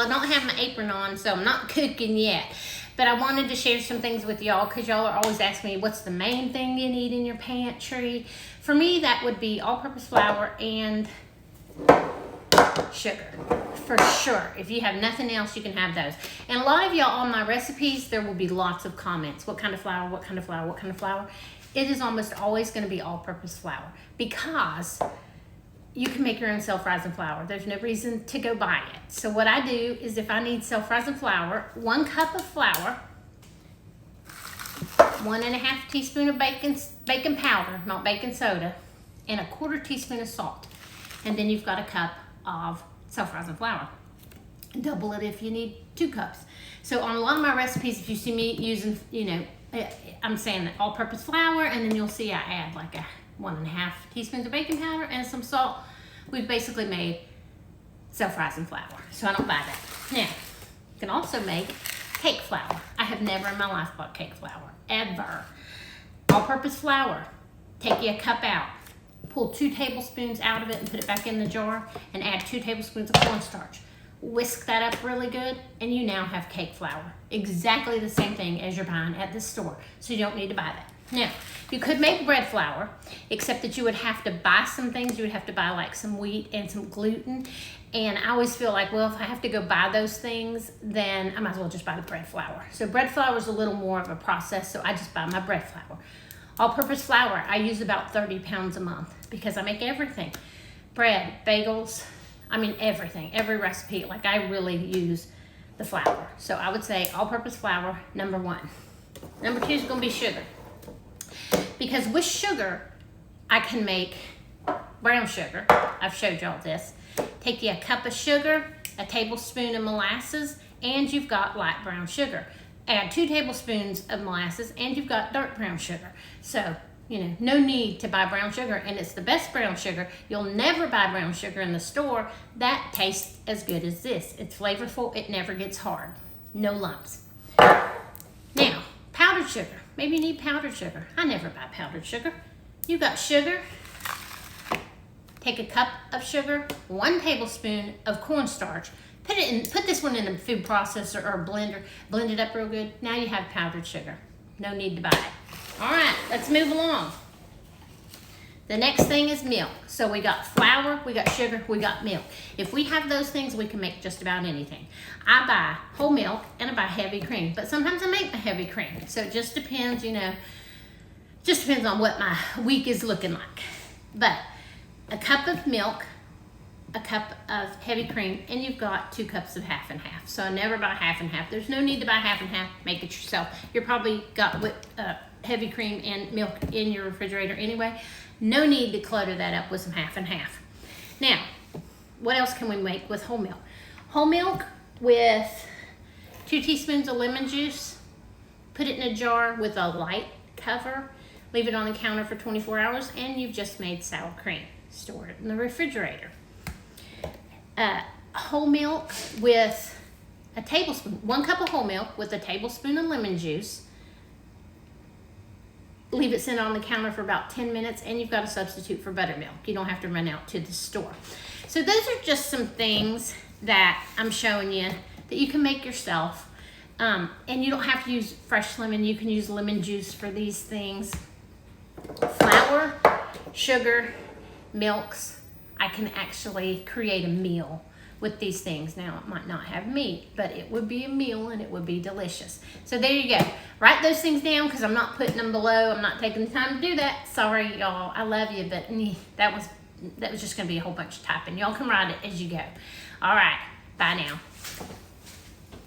I don't have my apron on, so I'm not cooking yet. But I wanted to share some things with y'all because y'all are always asking me, what's the main thing you need in your pantry? For me, that would be all-purpose flour and sugar, for sure. If you have nothing else, you can have those. And a lot of y'all on my recipes, there will be lots of comments. What kind of flour, what kind of flour, what kind of flour? It is almost always going to be all-purpose flour because you can make your own self-rising flour. There's no reason to go buy it. So what I do is if I need self-rising flour, 1 cup of flour, 1.5 teaspoon of baking powder, not baking soda, and 1/4 teaspoon of salt. And then you've got a cup of self-rising flour. Double it if you need 2 cups. So on a lot of my recipes, if you see me using, I'm saying that all-purpose flour, and then you'll see I add like 1.5 teaspoons of baking powder and some salt. We've basically made self-rising flour, so I don't buy that. Now, you can also make cake flour. I have never in my life bought cake flour, ever. All-purpose flour, take you a cup out, pull 2 tablespoons out of it and put it back in the jar, and add 2 tablespoons of cornstarch. Whisk that up really good, and you now have cake flour. Exactly the same thing as you're buying at the store, so you don't need to buy that. Now, you could make bread flour, except that you would have to buy some things. You would have to buy like some wheat and some gluten. And I always feel like, well, if I have to go buy those things, then I might as well just buy the bread flour. So bread flour is a little more of a process, so I just buy my bread flour. All-purpose flour, I use about 30 pounds a month because I make everything. Bread, bagels, I mean everything, every recipe. Like I really use the flour. So I would say all-purpose flour, number 1. Number 2 is gonna be sugar. Because with sugar, I can make brown sugar. I've showed y'all this. Take you a cup of sugar, a tablespoon of molasses, and you've got light brown sugar. Add 2 tablespoons of molasses, and you've got dark brown sugar. So, no need to buy brown sugar, and it's the best brown sugar. You'll never buy brown sugar in the store. That tastes as good as this. It's flavorful. It never gets hard. No lumps. Now, powdered sugar. Maybe you need powdered sugar. I never buy powdered sugar. You got sugar. Take a cup of sugar, 1 tablespoon of cornstarch. Put this one in a food processor or a blender. Blend it up real good. Now you have powdered sugar. No need to buy it. All right, let's move along. The next thing is milk. So we got flour, we got sugar, we got milk. If we have those things, we can make just about anything. I buy whole milk and I buy heavy cream, but sometimes I make my heavy cream. So it just depends, just depends on what my week is looking like. But a cup of milk, a cup of heavy cream, and you've got 2 cups of half and half. So I never buy half and half. There's no need to buy half and half. Make it yourself. You're probably got heavy cream and milk in your refrigerator anyway. No need to clutter that up with some half and half. Now, what else can we make with whole milk? Whole milk with 2 teaspoons of lemon juice. Put it in a jar with a light cover. Leave it on the counter for 24 hours, and you've just made sour cream. Store it in the refrigerator. Whole milk with a tablespoon, 1 cup of whole milk with a tablespoon of lemon juice. Leave it sit on the counter for about 10 minutes, and you've got a substitute for buttermilk. You don't have to run out to the store. So those are just some things that I'm showing you that you can make yourself. And you don't have to use fresh lemon. You can use lemon juice for these things. Flour, sugar, milks. I can actually create a meal with these things. Now, it might not have meat, but it would be a meal and it would be delicious. So there you go. Write those things down because I'm not putting them below. I'm not taking the time to do that. Sorry, y'all. I love you, but that was just going to be a whole bunch of typing. Y'all can write it as you go. All right. Bye now.